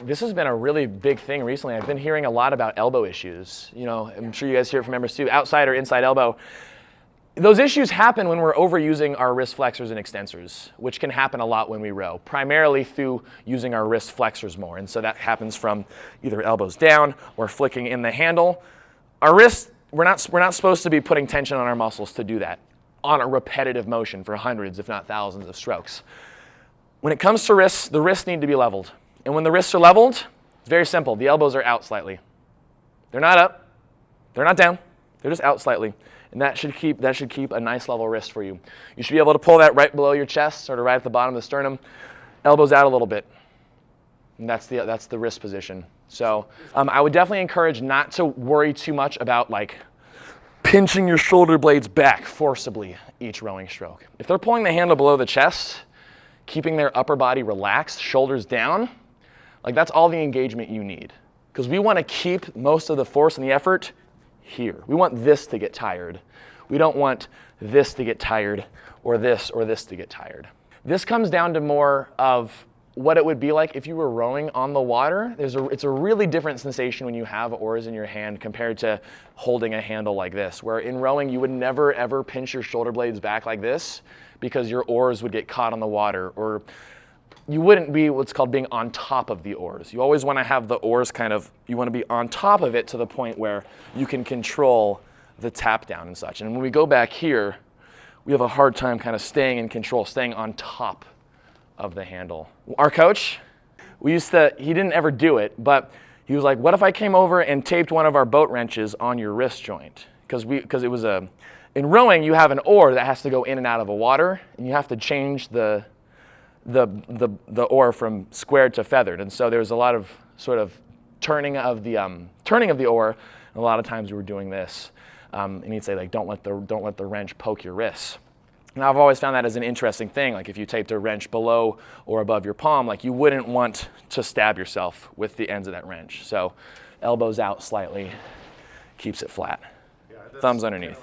this has been a really big thing recently. I've been hearing a lot about elbow issues. You know, I'm sure you guys hear it from members too, outside or inside elbow. Those issues happen when we're overusing our wrist flexors and extensors, which can happen a lot when we row, primarily through using our wrist flexors more. And so that happens from either elbows down or flicking in the handle. Our wrists, we're not supposed to be putting tension on our muscles to do that on a repetitive motion for hundreds, if not thousands of strokes. When it comes to wrists, the wrists need to be leveled. And when the wrists are leveled, it's very simple. The elbows are out slightly. They're not up. They're not down. They're just out slightly. And that should keep a nice level wrist for you. You should be able to pull that right below your chest, sort of right at the bottom of the sternum. Elbows out a little bit. And that's the wrist position. So I would definitely encourage not to worry too much about like pinching your shoulder blades back forcibly each rowing stroke. If they're pulling the handle below the chest, keeping their upper body relaxed, shoulders down, like that's all the engagement you need. Because we want to keep most of the force and the effort here. We want this to get tired. We don't want this to get tired or this to get tired. This comes down to more of what it would be like if you were rowing on the water. It's a really different sensation when you have oars in your hand compared to holding a handle like this, where in rowing you would never ever pinch your shoulder blades back like this because your oars would get caught on the water, or you wouldn't be what's called being on top of the oars. You always want to have the oars you want to be on top of it to the point where you can control the tap down and such. And when we go back here, we have a hard time kind of staying in control, staying on top of the handle. Our coach, he didn't ever do it, but he was like, what if I came over and taped one of our boat wrenches on your wrist joint? Because it was in rowing, you have an oar that has to go in and out of the water, and you have to change the oar from squared to feathered. And so there's a lot of sort of turning of the oar, and a lot of times we were doing this. And he'd say, like, don't let the wrench poke your wrists. And I've always found that as an interesting thing. Like if you taped a wrench below or above your palm, like you wouldn't want to stab yourself with the ends of that wrench. So elbows out slightly, keeps it flat. Yeah, thumbs underneath.